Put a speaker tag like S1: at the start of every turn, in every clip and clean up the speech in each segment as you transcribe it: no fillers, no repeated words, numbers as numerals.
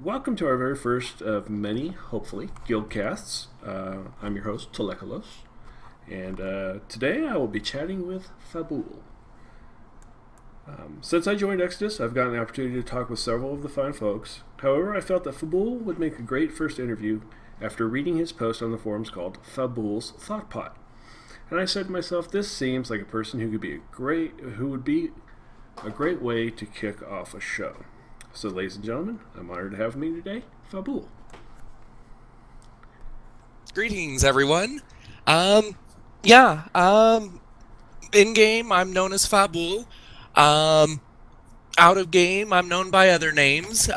S1: Welcome to our very first of many, hopefully, Guildcasts. I'm your host, Telekalos, and today I will be chatting with Fabul. Since I joined Exodus, I've gotten the opportunity to talk with several of the fine folks. However, I felt that Fabul would make a great first interview after reading his post on the forums called Fabul's Thought Pot. And I said to myself, this seems like a person who would be a great way to kick off a show. So, ladies and gentlemen, I'm honored to have me today, Fabul.
S2: Greetings, everyone. In game, I'm known as Fabul. Out of game, I'm known by other names.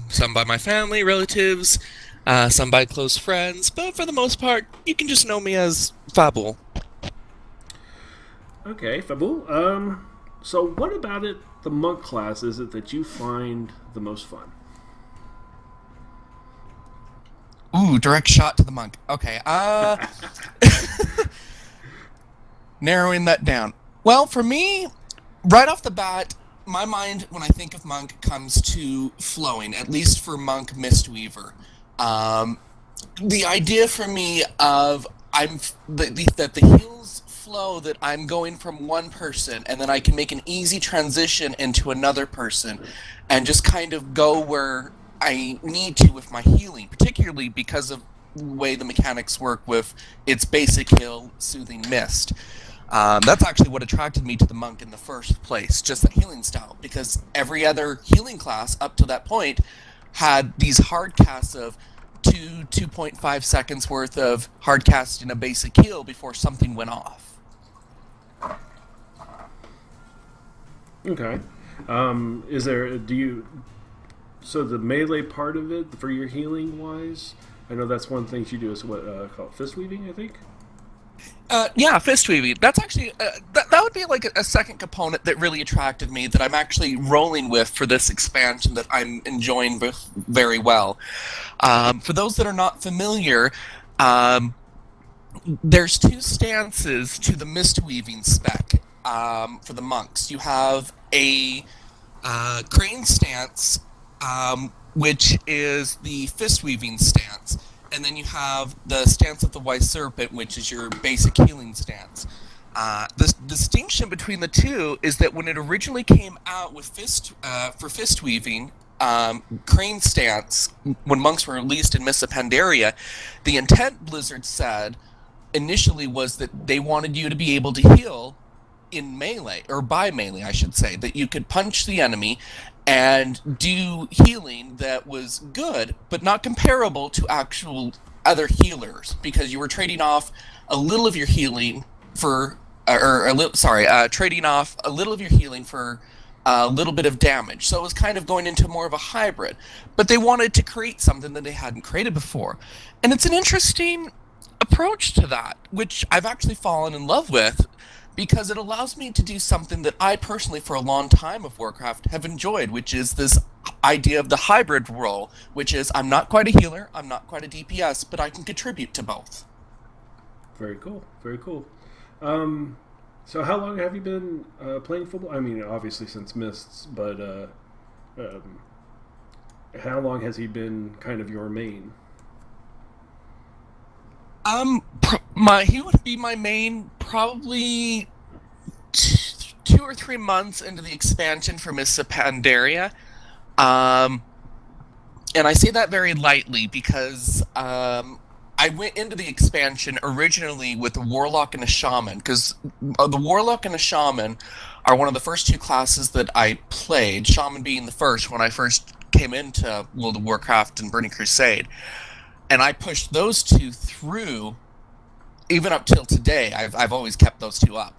S2: Some by my family, relatives, some by close friends. But for the most part, you can just know me as Fabul.
S1: Okay, Fabul. So what about the monk class is it that you find the most fun?
S2: Ooh, direct shot to the monk. Okay, narrowing that down. Well, for me, right off the bat, my mind, when I think of monk, comes to flowing, at least for monk Mistweaver. The idea for me of that the heals flow, that I'm going from one person and then I can make an easy transition into another person and just kind of go where I need to with my healing, particularly because of the way the mechanics work with its basic heal, Soothing Mist. That's actually what attracted me to the monk in the first place, just that healing style, because every other healing class up to that point had these hard casts of 2.5 seconds worth of hard casting a basic heal before something went off.
S1: Okay. So the melee part of it, for your healing wise, I know that's one of the things you do is called fist weaving, I think?
S2: Yeah, fist weaving. That's actually that would be like a second component that really attracted me, that I'm actually rolling with for this expansion, that I'm enjoying very well. For those that are not familiar, there's two stances to the mist weaving spec for the monks. You have a crane stance, which is the fist weaving stance. And then you have the stance of the White Serpent, which is your basic healing stance. The distinction between the two is that when it originally came out with for fist weaving, crane stance, when monks were released in Mists of Pandaria, the intent Blizzard said initially was that they wanted you to be able to heal in melee, or by melee, I should say, that you could punch the enemy and do healing that was good, but not comparable to actual other healers, because you were trading off a little of your healing for, trading off a little of your healing for a little bit of damage. So it was kind of going into more of a hybrid, but they wanted to create something that they hadn't created before. And it's an interesting approach to that, which I've actually fallen in love with, because it allows me to do something that I personally, for a long time of Warcraft, have enjoyed, which is this idea of the hybrid role, which is I'm not quite a healer, I'm not quite a DPS, but I can contribute to both.
S1: Very cool. Very cool. So how long have you been playing football? I mean, obviously since Mists, but how long has he been kind of your main?
S2: He would be my main probably 2 or 3 months into the expansion for Mists of Pandaria. And I say that very lightly because I went into the expansion originally with a Warlock and a Shaman, because the Warlock and a Shaman are one of the first two classes that I played, Shaman being the first when I first came into World of Warcraft and Burning Crusade. And I pushed those two through, even up till today. I've always kept those two up.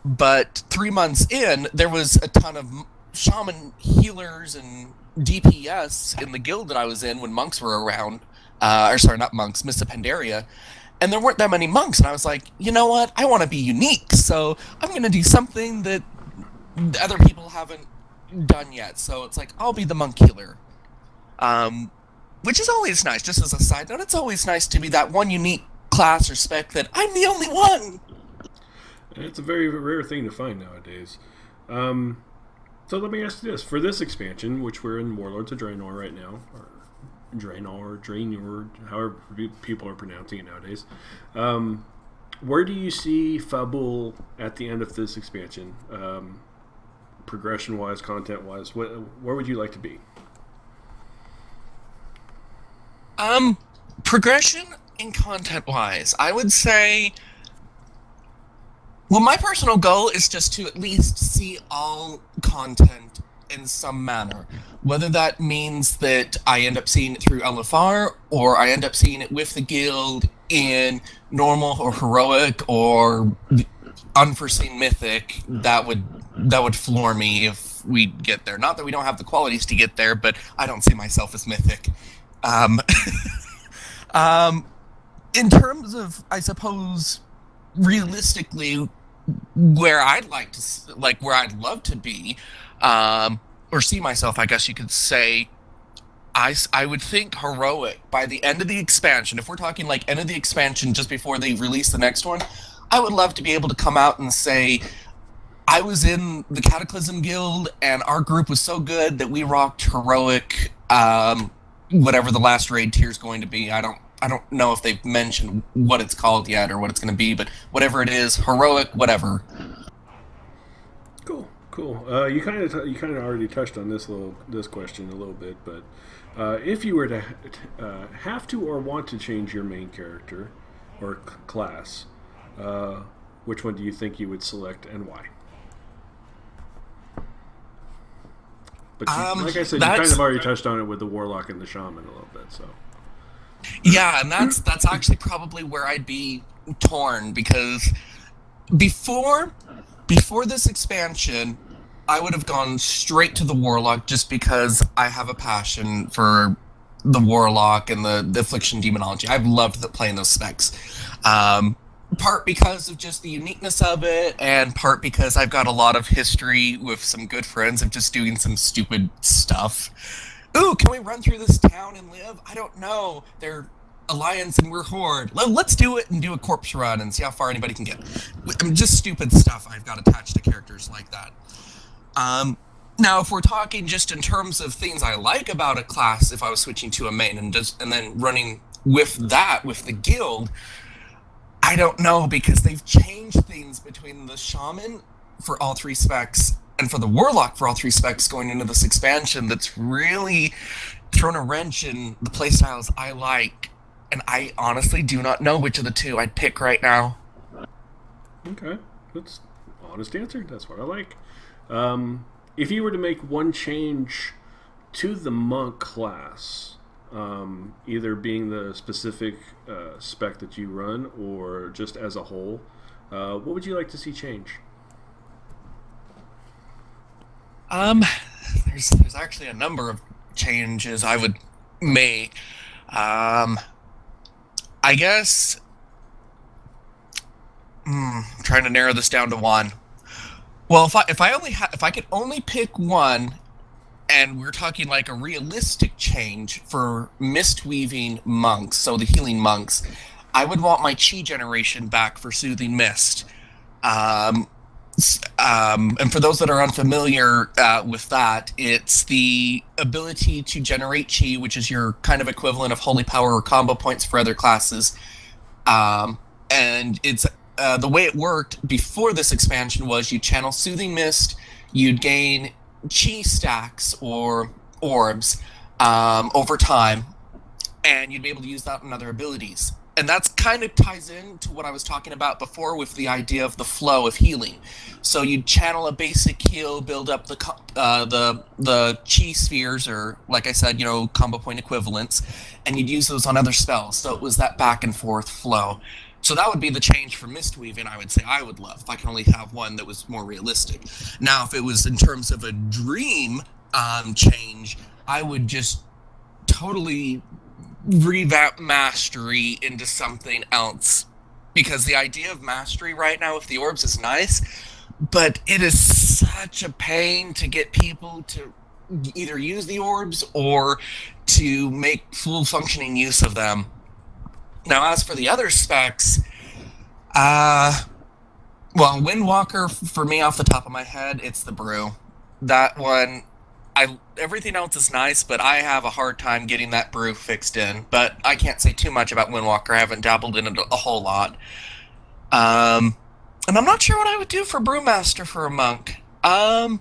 S2: But 3 months in, there was a ton of shaman healers and DPS in the guild that I was in when monks were around. Not monks, Mists of Pandaria. And there weren't that many monks. And I was like, you know what? I want to be unique. So I'm going to do something that other people haven't done yet. So it's like, I'll be the monk healer. Which is always nice. Just as a side note, it's always nice to be that one unique class or spec that I'm the only one.
S1: It's a very rare thing to find nowadays. So let me ask you this: for this expansion, which we're in Warlords of Draenor right now, or Draenor, however people are pronouncing it nowadays, where do you see Fabul at the end of this expansion, progression-wise, content-wise? Where would you like to be?
S2: Progression and content-wise, I would say. Well, my personal goal is just to at least see all content in some manner. Whether that means that I end up seeing it through LFR, or I end up seeing it with the guild in normal or heroic or unforeseen mythic, that would floor me if we get there. Not that we don't have the qualities to get there, but I don't see myself as mythic. Um, in terms of, I suppose, realistically, where I'd love to be, or see myself, I guess you could say, I would think heroic by the end of the expansion. If we're talking like end of the expansion, just before they release the next one, I would love to be able to come out and say, I was in the Cataclysm Guild, and our group was so good that we rocked heroic, whatever the last raid tier is going to be. I don't know if they've mentioned what it's called yet or what it's going to be, but whatever it is, heroic, whatever.
S1: Cool. You kind of already touched on this question a little bit, but if you were to have to or want to change your main character or class, which one do you think you would select and why? But like I said, you kind of already touched on it with the Warlock and the Shaman a little bit, so.
S2: Yeah, and that's actually probably where I'd be torn, because before this expansion, I would have gone straight to the Warlock just because I have a passion for the Warlock and the Affliction Demonology. I've loved playing those specs. Part because of just the uniqueness of it, and part because I've got a lot of history with some good friends of just doing some stupid stuff. Ooh, can we run through this town and live? I don't know. They're Alliance and we're Horde. Let's do it and do a corpse run and see how far anybody can get. I mean, just stupid stuff I've got attached to characters like that. Now, if we're talking just in terms of things I like about a class, if I was switching to a main and then running with the guild, I don't know, because they've changed things between the Shaman for all three specs and for the Warlock for all three specs going into this expansion that's really thrown a wrench in the playstyles I like, and I honestly do not know which of the two I'd pick right now.
S1: Okay, that's an honest answer. That's what I like. If you were to make one change to the monk class, either being the specific spec that you run or just as a whole, what would you like to see change?
S2: There's actually a number of changes I would make. I guess trying to narrow this down to one. Well, if I could only pick one, and we're talking like a realistic change for mist-weaving monks, so the healing monks, I would want my chi generation back for Soothing Mist. And for those that are unfamiliar with that, it's the ability to generate chi, which is your kind of equivalent of holy power or combo points for other classes. And it's the way it worked before this expansion was you channel Soothing Mist, you'd gain chi stacks or orbs over time, and you'd be able to use that in other abilities. And that's kind of ties into what I was talking about before with the idea of the flow of healing. So you'd channel a basic heal, build up the chi spheres, or like I said, combo point equivalents, and you'd use those on other spells. So it was that back and forth flow. So that would be the change for Mistweaving I would say I would love, if I can only have one that was more realistic. Now, if it was in terms of a dream change, I would just totally revamp Mastery into something else. Because the idea of Mastery right now with the orbs is nice, but it is such a pain to get people to either use the orbs or to make full functioning use of them. Now, as for the other specs, Windwalker, for me, off the top of my head, it's the brew. that one, everything else is nice, but I have a hard time getting that brew fixed in. But I can't say too much about Windwalker. I haven't dabbled in it a whole lot. And I'm not sure what I would do for Brewmaster for a monk. I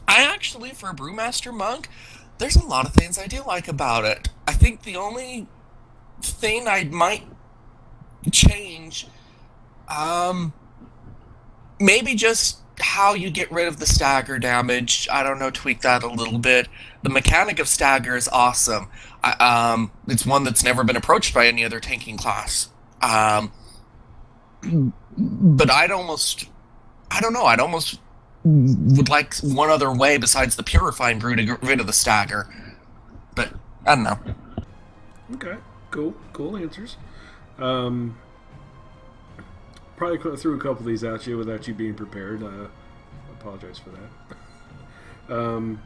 S2: actually, for a Brewmaster monk, there's a lot of things I do like about it. I think the only thing I might change, um, maybe just how you get rid of the stagger damage. I don't know, tweak that a little bit. The mechanic of stagger is awesome. It's one that's never been approached by any other tanking class. But I don't know, I'd almost would like one other way besides the purifying brew to get rid of the stagger. But I don't know.
S1: Okay, cool answers. Probably threw a couple of these at you without you being prepared. I apologize for that.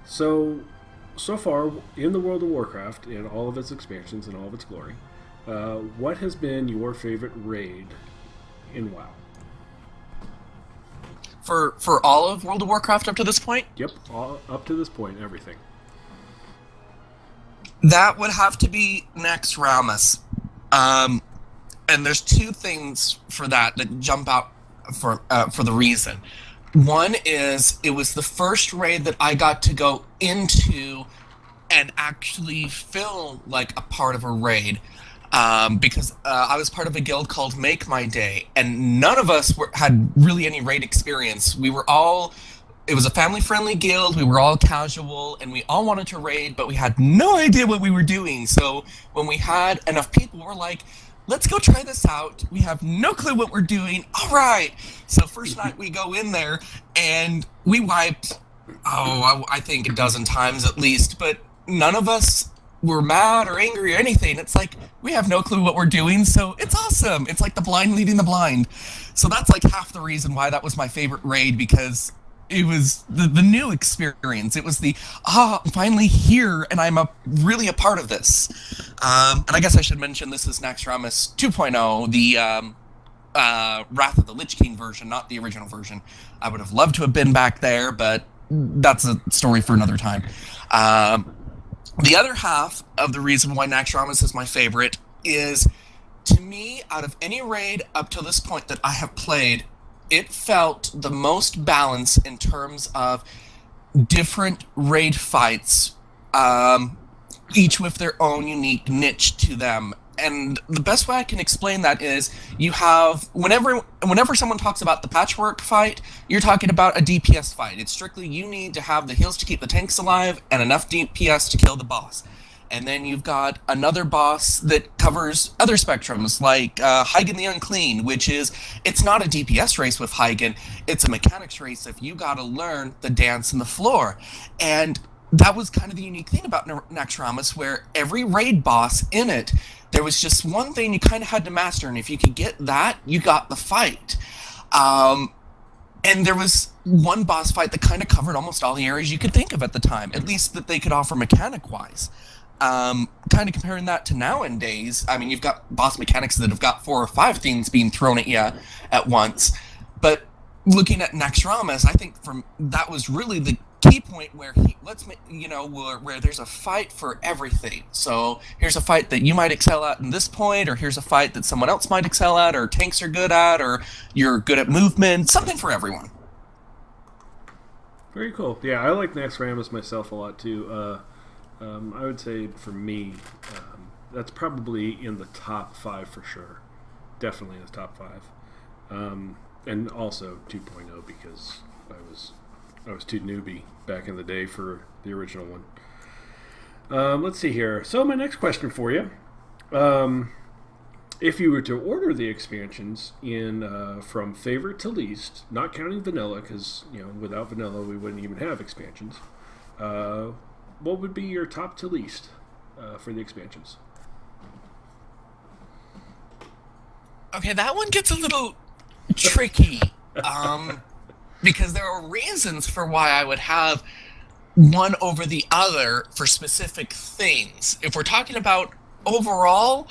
S1: So far in the World of Warcraft, in all of its expansions and all of its glory, what has been your favorite raid in WoW?
S2: For all of World of Warcraft up to this point?
S1: Yep, up to this point, everything.
S2: That would have to be Naxxramas. And there's two things for that jump out for the reason. One is it was the first raid that I got to go into and actually feel like a part of a raid. Because I was part of a guild called Make My Day, and none of us had really any raid experience. It was a family-friendly guild, we were all casual, and we all wanted to raid, but we had no idea what we were doing. So when we had enough people, we're like, let's go try this out. We have no clue what we're doing. All right. So first night we go in there, and we wiped, I think a dozen times at least, but none of us were mad or angry or anything. It's like, we have no clue what we're doing, so it's awesome. It's like the blind leading the blind. So that's like half the reason why that was my favorite raid, because it was the new experience. It was I'm finally here, and I'm really a part of this. And I guess I should mention this is Naxxramas 2.0, the Wrath of the Lich King version, not the original version. I would have loved to have been back there, but that's a story for another time. The other half of the reason why Naxxramas is my favorite is, to me, out of any raid up to this point that I have played, it felt the most balanced in terms of different raid fights, each with their own unique niche to them. And the best way I can explain that is you have, whenever someone talks about the patchwork fight, you're talking about a DPS fight. It's strictly you need to have the heals to keep the tanks alive and enough DPS to kill the boss. And then you've got another boss that covers other spectrums, like Hygen the Unclean, which is, it's not a DPS race with Hygen, it's a mechanics race if you gotta learn the dance and the floor. And that was kind of the unique thing about Naxxramas, where every raid boss in it, there was just one thing you kind of had to master, and if you could get that, you got the fight. And there was one boss fight that kind of covered almost all the areas you could think of at the time, at least that they could offer mechanic-wise. Kind of comparing that to nowadays, I mean, you've got boss mechanics that have got 4 or 5 things being thrown at you at once, but looking at Naxxramas, I think that was really the key point where where there's a fight for everything. So here's a fight that you might excel at in this point, or here's a fight that someone else might excel at, or tanks are good at, or you're good at movement, something for everyone.
S1: Very cool. Yeah, I like Naxxramas myself a lot too. I would say for me, that's probably in the top 5 for sure. Definitely in the top 5. And also 2.0 because I was too newbie back in the day for the original one. Let's see here. So my next question for you. If you were to order the expansions in from favorite to least, not counting vanilla, because without vanilla we wouldn't even have expansions, what would be your top to least for the expansions?
S2: Okay, that one gets a little tricky. Because there are reasons for why I would have one over the other for specific things. If we're talking about overall,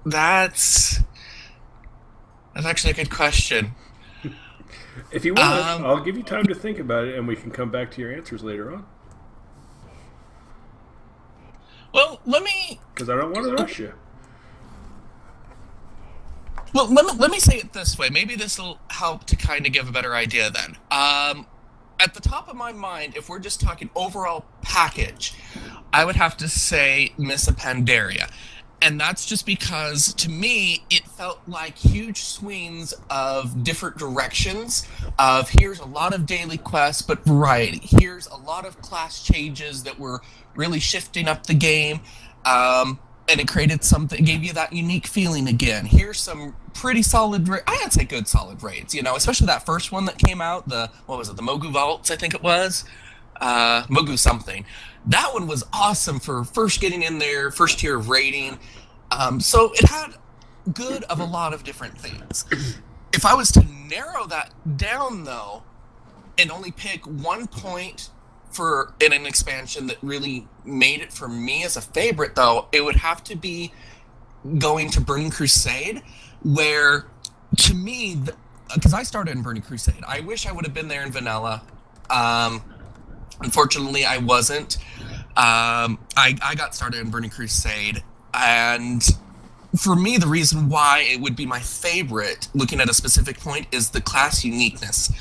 S2: that's That's actually a good question.
S1: If you want, I'll give you time to think about it, and we can come back to your answers later on.
S2: Well, let me...
S1: Because I don't want to rush you.
S2: Well, let me say it this way. Maybe this will help to kind of give a better idea then. At the top of my mind, if we're just talking overall package, I would have to say Miss Pandaria. And that's just because, to me, it felt like huge swings of different directions of here's a lot of daily quests, but variety. Here's a lot of class changes that were really shifting up the game. And it created something, gave you that unique feeling again. Here's some pretty solid, I'd say good solid raids, especially that first one that came out, the Mogu Vaults, I think it was. Mogu something. That one was awesome for first getting in there, first tier of raiding. So it had good of a lot of different things. If I was to narrow that down, though, and only pick one point in an expansion that really made it for me as a favorite, though, it would have to be going to Burning Crusade, where, to me, because I started in Burning Crusade, I wish I would have been there in vanilla. Unfortunately, I wasn't. I got started in Burning Crusade, and for me, the reason why it would be my favorite, looking at a specific point, is the class uniqueness.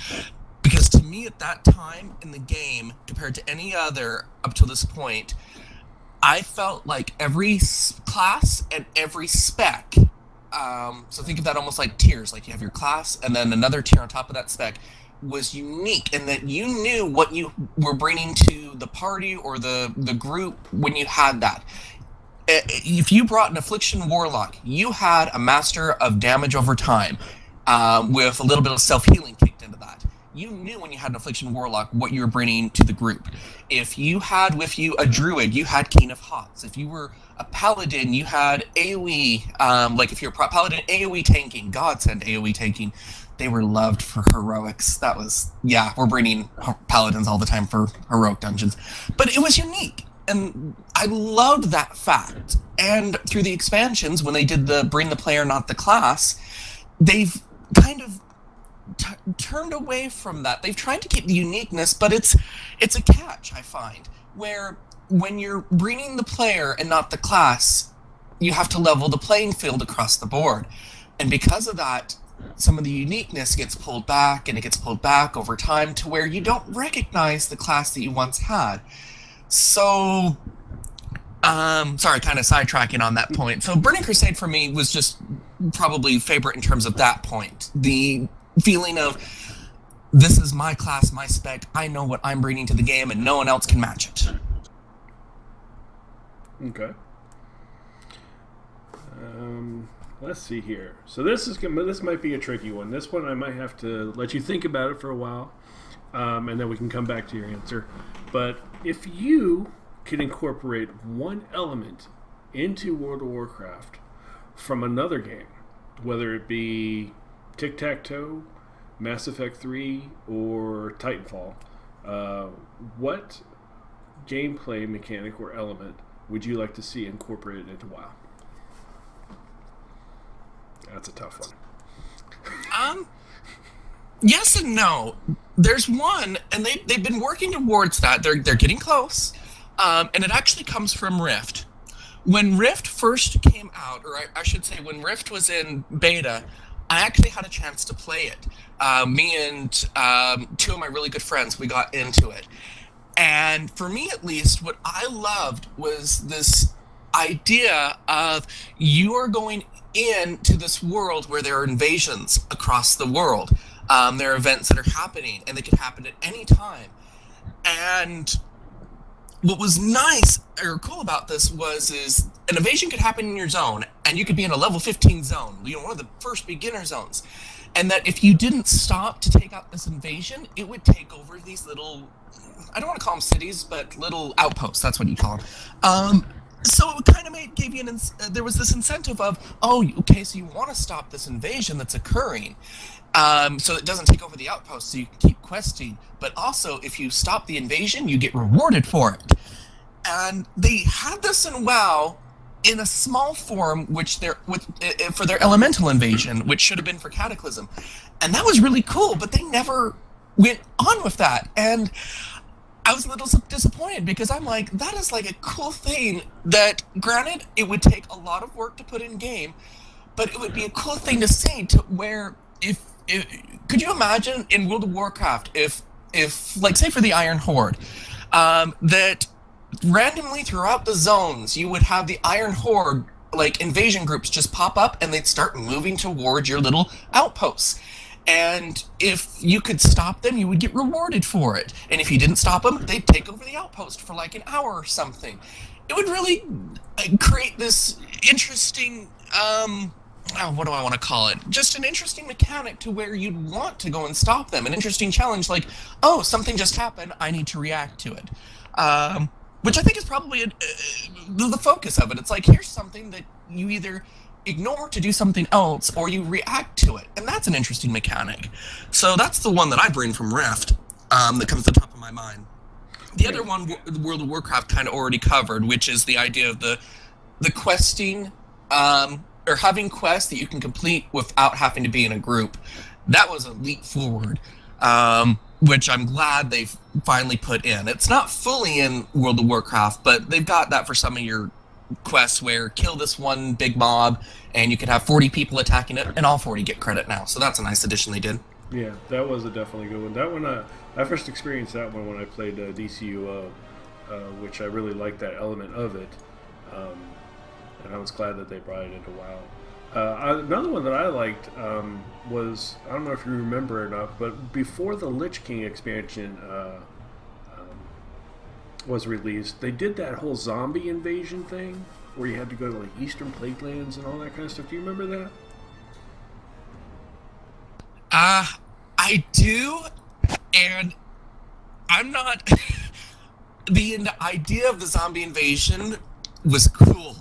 S2: Because to me, at that time in the game, compared to any other up to this point, I felt like every class and every spec, so think of that almost like tiers, like you have your class and then another tier on top of that spec, was unique in that you knew what you were bringing to the party or the group when you had that. If you brought an Affliction Warlock, you had a Master of Damage over time, with a little bit of self-healing kicked into that. You knew when you had an Affliction Warlock what you were bringing to the group. If you had with you a Druid, you had King of Hots. If you were a Paladin, you had AoE, like if you're a Paladin, AoE tanking, Godsend AoE tanking. They were loved for heroics. That was, we're bringing Paladins all the time for heroic dungeons. But it was unique. And I loved that fact. And through the expansions, when they did the bring the player, not the class, they've kind of turned away from that. They've tried to keep the uniqueness, but it's a catch, I find, where when you're bringing the player and not the class, you have to level the playing field across the board. And because of that, some of the uniqueness gets pulled back, and it gets pulled back over time to where you don't recognize the class that you once had. So, sorry, kind of sidetracking on that point. So Burning Crusade for me was just probably favorite in terms of that point. The feeling of, this is my class, my spec, I know what I'm bringing to the game, and no one else can match it.
S1: Okay. Let's see here. So this might be a tricky one. This one I might have to let you think about it for a while, and then we can come back to your answer. But if you could incorporate one element into World of Warcraft from another game, whether it be Tic-Tac-Toe, Mass Effect 3, or Titanfall, what gameplay mechanic or element would you like to see incorporated into WoW? That's a tough one.
S2: Yes and no. There's one, and they've been working towards that. They're getting close, and it actually comes from Rift. When Rift first came out, or I should say when Rift was in beta, I actually had a chance to play it. Me and two of my really good friends, we got into it. And for me, at least, what I loved was this idea of you are going into this world where there are invasions across the world. There are events that are happening, and they could happen at any time. And what was nice or cool about this is an invasion could happen in your zone, and you could be in a level 15 zone, one of the first beginner zones. And that if you didn't stop to take out this invasion, it would take over these little, I don't want to call them cities, but little outposts. That's what you call them. So it kind of gave you there was this incentive of, oh, okay, so you want to stop this invasion that's occurring, so it doesn't take over the outpost, so you can keep questing. But also, if you stop the invasion, you get rewarded for it. And they had this in WoW in a small form, which for their elemental invasion, which should have been for Cataclysm, and that was really cool. But they never went on with that, and I was a little disappointed because I'm like, that is like a cool thing that, granted, it would take a lot of work to put in game, but it would be a cool thing to see, to where if could you imagine in World of Warcraft if like, say for the Iron Horde, that randomly throughout the zones you would have the Iron Horde like invasion groups just pop up and they'd start moving towards your little outposts. And if you could stop them, you would get rewarded for it. And if you didn't stop them, they'd take over the outpost for like an hour or something. It would really create this interesting, what do I want to call it? Just an interesting mechanic to where you'd want to go and stop them. An interesting challenge like, oh, something just happened, I need to react to it. Which I think is probably the focus of it. It's like, here's something that you either ignore to do something else, or you react to it, and that's an interesting mechanic. So that's the one that I bring from Rift, that comes to the top of my mind. The other one, World of Warcraft kind of already covered, which is the idea of the questing, or having quests that you can complete without having to be in a group. That was a leap forward, which I'm glad they've finally put in. It's not fully in World of Warcraft, but they've got that for some of your quests, where kill this one big mob and you could have 40 people attacking it and all 40 get credit now. So that's a nice addition they did.
S1: Yeah, that was a definitely good one. That one, I first experienced that one when I played DCUO, which I really liked that element of it, and I was glad that they brought it into WoW. Another one that I liked was, I don't know if you remember or not, but before the Lich King expansion was released, they did that whole zombie invasion thing where you had to go to like Eastern Platelands and all that kind of stuff. Do you remember that?
S2: I do, and I'm not. The idea of the zombie invasion was cool.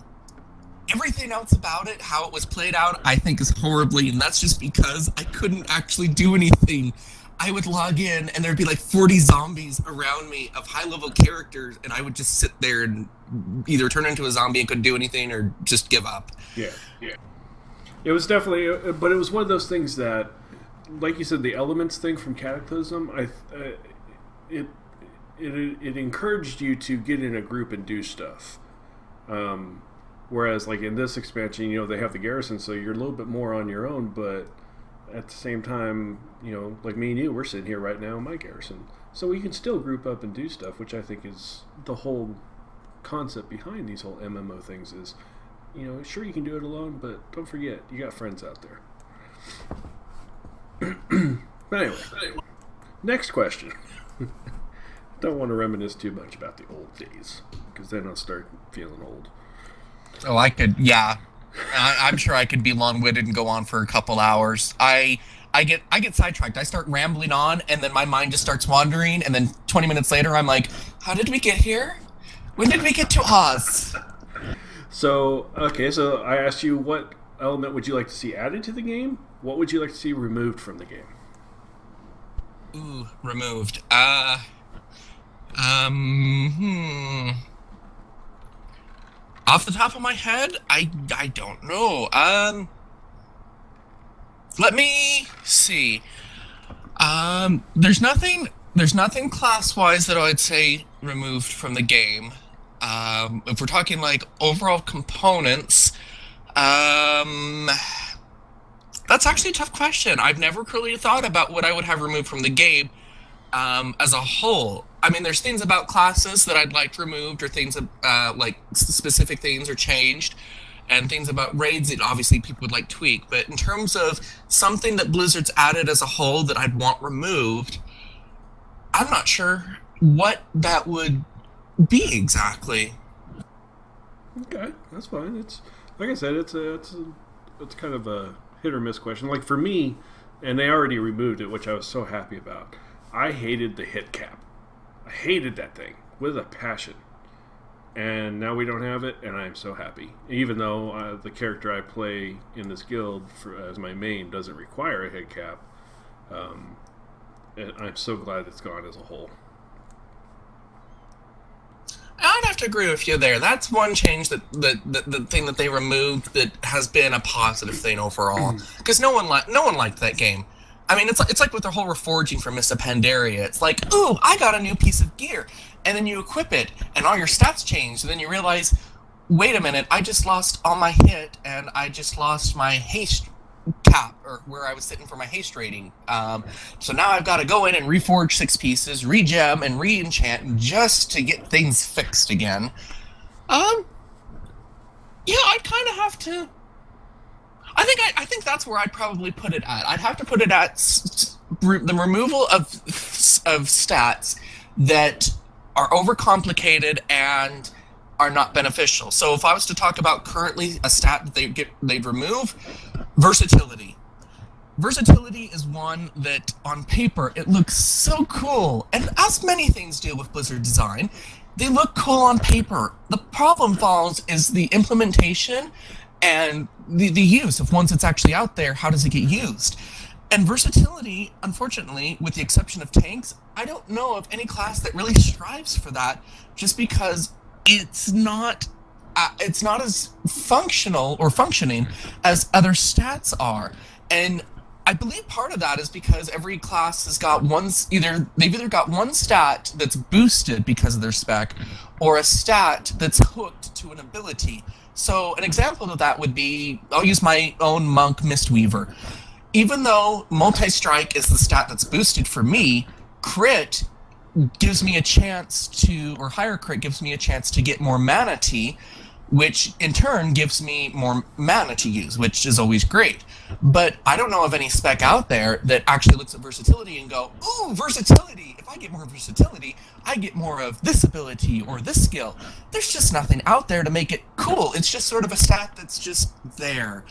S2: Everything else about it, how it was played out, I think is horribly, and that's just because I couldn't actually do anything. I would log in and there'd be like 40 zombies around me of high-level characters, and I would just sit there and either turn into a zombie and couldn't do anything, or just give up.
S1: Yeah. It was definitely, but it was one of those things that, like you said, the elements thing from Cataclysm, it encouraged you to get in a group and do stuff. Whereas, like in this expansion, they have the garrison, so you're a little bit more on your own, but at the same time, like me and you, we're sitting here right now in my garrison. So we can still group up and do stuff, which I think is the whole concept behind these whole MMO things is, sure you can do it alone, but don't forget, you got friends out there. But anyway, next question. Don't want to reminisce too much about the old days, because then I'll start feeling old.
S2: Oh, I could, yeah. I'm sure I could be long-winded and go on for a couple hours. I get sidetracked. I start rambling on, and then my mind just starts wandering, and then 20 minutes later, I'm like, how did we get here? When did we get to Oz?
S1: So I asked you, what element would you like to see added to the game? What would you like to see removed from the game?
S2: Ooh, removed. Off the top of my head, I don't know. Let me see. There's nothing class-wise that I'd say removed from the game. If we're talking like overall components, that's actually a tough question. I've never really thought about what I would have removed from the game as a whole. I mean, there's things about classes that I'd like removed, or things like specific things are changed, and things about raids that obviously people would like tweak. But in terms of something that Blizzard's added as a whole that I'd want removed, I'm not sure what that would be exactly.
S1: Okay, that's fine. It's like I said, it's kind of a hit or miss question. Like for me, and they already removed it, which I was so happy about. I hated the hit cap. I hated that thing with a passion. And now we don't have it, and I'm so happy. Even though the character I play in this guild as my main doesn't require a hit cap, I'm so glad it's gone as a whole.
S2: I'd have have to agree with you there. That's one change that the thing that they removed that has been a positive thing overall. Because no one liked that game. I mean, it's like with the whole reforging for Mists of Pandaria. It's like, ooh, I got a new piece of gear, and then you equip it, and all your stats change, and then you realize, wait a minute, I just lost all my hit, and I just lost my haste cap, or where I was sitting for my haste rating. So now I've got to go in and reforge 6 pieces, regem, and re-enchant just to get things fixed again. Yeah, I'd kind of have to. I think that's where I'd probably put it at. I'd have to put it at the removal of stats that are overcomplicated and are not beneficial. So if I was to talk about currently a stat that they'd remove, versatility. Versatility is one that on paper it looks so cool, and as many things do with Blizzard design, they look cool on paper. The problem falls is the implementation and the use of once it's actually out there, how does it get used? And versatility, unfortunately, with the exception of tanks, I don't know of any class that really strives for that, just because it's not as functional or functioning as other stats are. And I believe part of that is because every class has got they've either got one stat that's boosted because of their spec, or a stat that's hooked to an ability. So an example of that would be, I'll use my own Monk Mistweaver. Even though multi-strike is the stat that's boosted for me, crit gives me a chance to, or higher crit gives me a chance to get more mana tea, which in turn gives me more mana to use, which is always great. But I don't know of any spec out there that actually looks at versatility and go, ooh, versatility! If I get more versatility, I get more of this ability or this skill. There's just nothing out there to make it cool. It's just sort of a stat that's just there.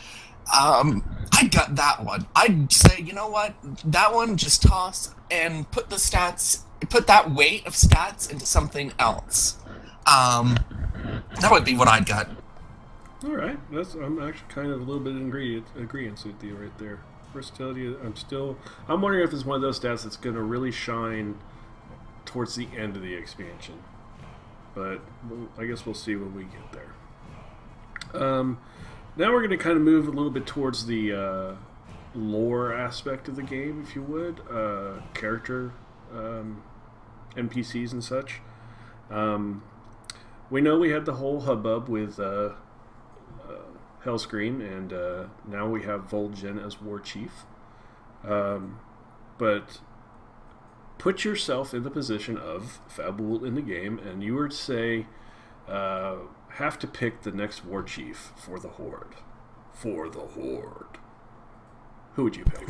S2: I got that one. I'd say, you know what? That one, just toss and put that weight of stats into something else. That would be what I'd got.
S1: All right, I'm actually kind of a little bit in agreement with you right there. Versatility, I'm wondering if it's one of those stats that's going to really shine towards the end of the expansion. But I guess we'll see when we get there. Now we're going to kind of move a little bit towards the lore aspect of the game, if you would. Character, NPCs and such. We know we had the whole hubbub with Hellscream, and now we have Vol'jin as War Chief. But put yourself in the position of Fabul in the game, and you were to say, have to pick the next War Chief for the Horde. For the Horde. Who would you pick?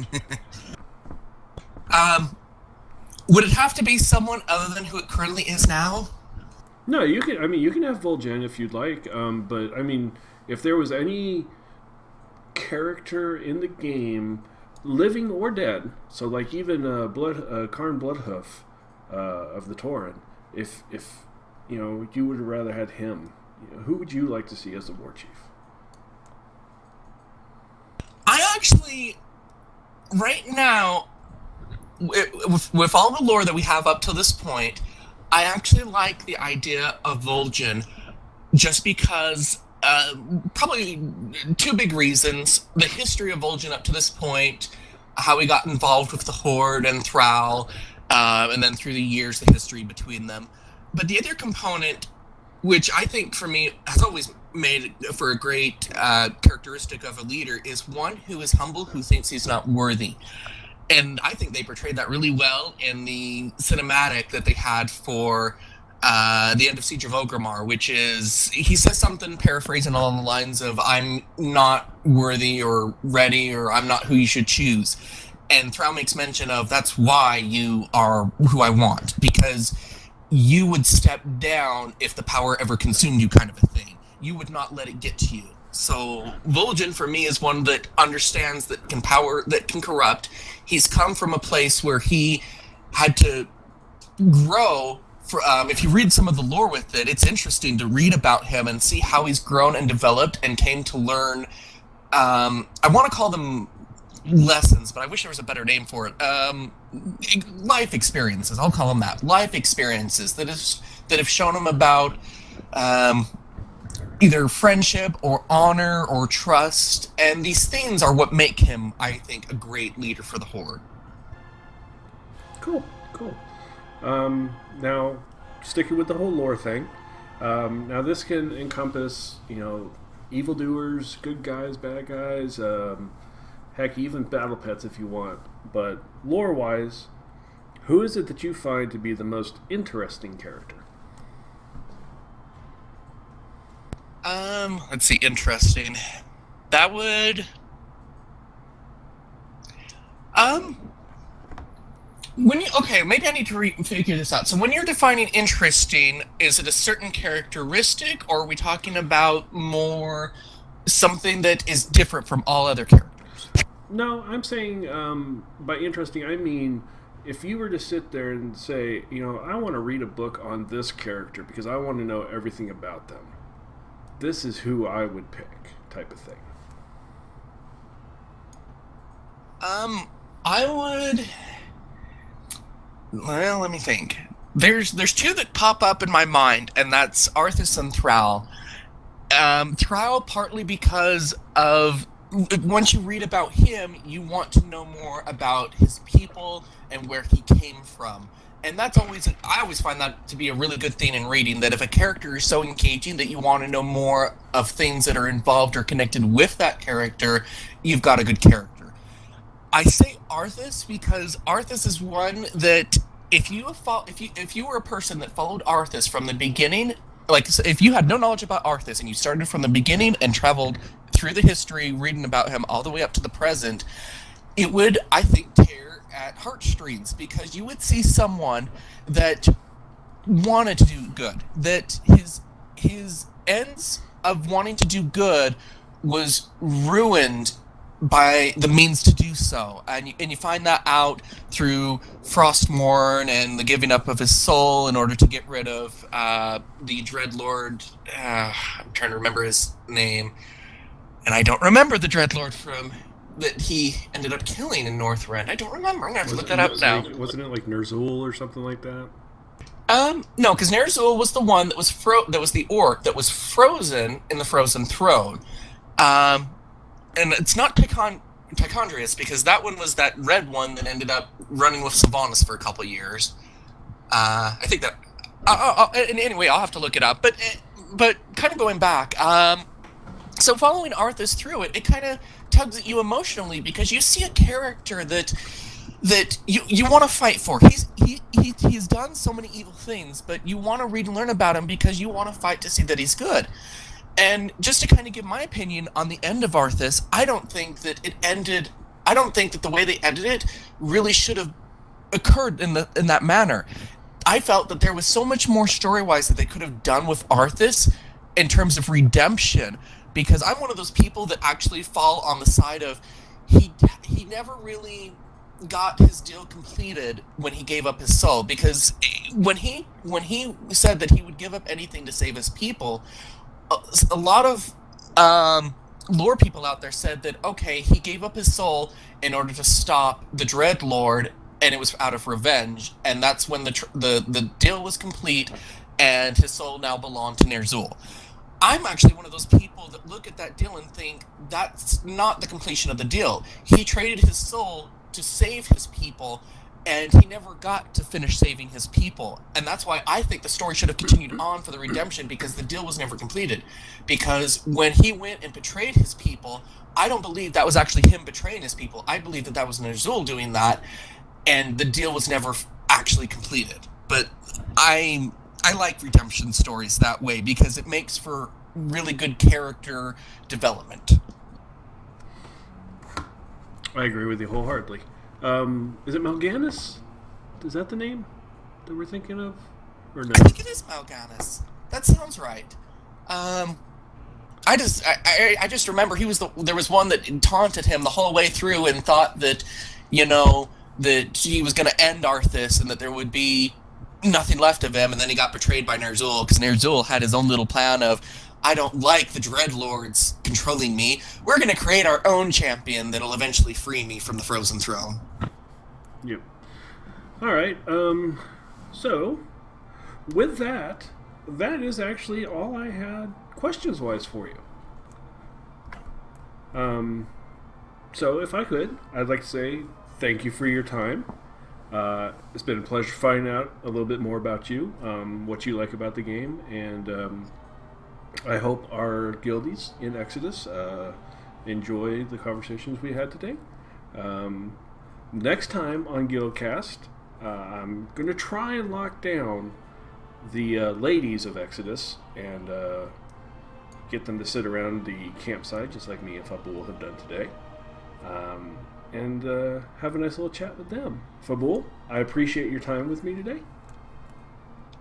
S2: Would it have to be someone other than who it currently is now?
S1: No, you can. I mean, you can have Vol'jin if you'd like. But I mean, if there was any character in the game, living or dead, so like even Karn Bloodhoof of the Tauren, if you know you would rather had him, you know, who would you like to see as the War Chief?
S2: I actually, right now, with all the lore that we have up to this point, I actually like the idea of Vol'jin just because, probably 2 big reasons. The history of Vol'jin up to this point, how he got involved with the Horde and Thrall, and then through the years, the history between them. But the other component, which I think for me has always made for a great characteristic of a leader, is one who is humble, who thinks he's not worthy. And I think they portrayed that really well in the cinematic that they had for the end of Siege of Orgrimmar, which is, he says something paraphrasing along the lines of, I'm not worthy or ready, or I'm not who you should choose. And Thrall makes mention of, that's why you are who I want, because you would step down if the power ever consumed you, kind of a thing. You would not let it get to you. So Vol'jin for me is one that understands that can corrupt. He's come from a place where he had to grow. If you read some of the lore with it, it's interesting to read about him and see how he's grown and developed and came to learn. I want to call them lessons, but I wish there was a better name for it. Life experiences. I'll call them that. Life experiences that have shown him about either friendship or honor or trust, and these things are what make him, I think, a great leader for the Horde.
S1: Cool. Now, sticking with the whole lore thing, now this can encompass, evildoers, good guys, bad guys, heck, even battle pets if you want. But lore-wise, who is it that you find to be the most interesting character?
S2: Let's see, interesting. That would... maybe I need to figure this out. So when you're defining interesting, is it a certain characteristic, or are we talking about more something that is different from all other characters?
S1: No, I'm saying, by interesting, I mean, if you were to sit there and say, I want to read a book on this character because I want to know everything about them, this is who I would pick, type of thing.
S2: I would... Well, let me think. There's two that pop up in my mind, and that's Arthas and Thrall. Thrall partly because of... Once you read about him, you want to know more about his people and where he came from. And that's I always find that to be a really good thing in reading, that if a character is so engaging that you want to know more of things that are involved or connected with that character, you've got a good character. I say Arthas because Arthas is one that if you were a person that followed Arthas from the beginning, like if you had no knowledge about Arthas and you started from the beginning and traveled through the history reading about him all the way up to the present, it would, I think, tear at heartstrings, because you would see someone that wanted to do good, that his ends of wanting to do good was ruined by the means to do so, and you find that out through Frostmourne and the giving up of his soul in order to get rid of the Dreadlord. I'm trying to remember his name, and I don't remember the Dreadlord from that he ended up killing in Northrend. I don't remember. I'm gonna have to look that up now.
S1: Wasn't it like Ner'zhul or something like that?
S2: No, because Ner'zhul was the one that was that was the orc that was frozen in the Frozen Throne. And it's not Tichondrius, because that one was that red one that ended up running with Sylvanas for a couple years. I think that... anyway, I'll have to look it up. But kind of going back, so following Arthas through it kind of tugs at you emotionally, because you see a character that you want to fight for. He's done so many evil things, but you want to read and learn about him because you want to fight to see that he's good. And just to kind of give my opinion on the end of Arthas, I don't think that the way they ended it really should have occurred in that manner. I felt that there was so much more story-wise that they could have done with Arthas in terms of redemption, because I'm one of those people that actually fall on the side of he never really got his deal completed when he gave up his soul, because when he said that he would give up anything to save his people, a lot of lore people out there said that, okay, he gave up his soul in order to stop the Dreadlord, and it was out of revenge, and that's when the deal was complete, and his soul now belonged to Ner'zhul. I'm actually one of those people that look at that deal and think that's not the completion of the deal. He traded his soul to save his people, and he never got to finish saving his people. And that's why I think the story should have continued on for the redemption, because the deal was never completed. Because when he went and betrayed his people, I don't believe that was actually him betraying his people. I believe that was Ner'zhul doing that, and the deal was never actually completed. But I like redemption stories that way, because it makes for really good character development.
S1: I agree with you wholeheartedly. Is it Mal'Ganis? Is that the name that we're thinking of? Or no?
S2: I think it is Mal'Ganis. That sounds right. I just remember there was one that taunted him the whole way through and thought that, that he was going to end Arthas and that there would be nothing left of him, and then he got betrayed by Ner'zhul, because Ner'zhul had his own little plan of, I don't like the Dreadlords controlling me. We're going to create our own champion that'll eventually free me from the Frozen Throne.
S1: Yep. All right. So, with that, that is actually all I had questions-wise for you. So if I could, I'd like to say thank you for your time. It's been a pleasure finding out a little bit more about you, what you like about the game, and I hope our guildies in Exodus enjoy the conversations we had today. Next time on Guildcast, I'm going to try and lock down the ladies of Exodus and get them to sit around the campsite just like me and Fabul have done today. And have a nice little chat with them. Fabul, I appreciate your time with me today.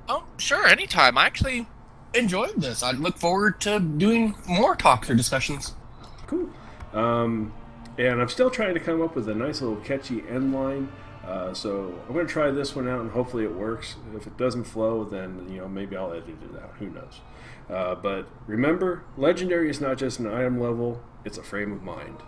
S2: Oh, sure, anytime. I actually enjoyed this. I look forward to doing more talks or discussions.
S1: Cool. And I'm still trying to come up with a nice little catchy end line. So I'm going to try this one out, and hopefully it works. If it doesn't flow, then maybe I'll edit it out. Who knows? But remember, legendary is not just an item level; it's a frame of mind.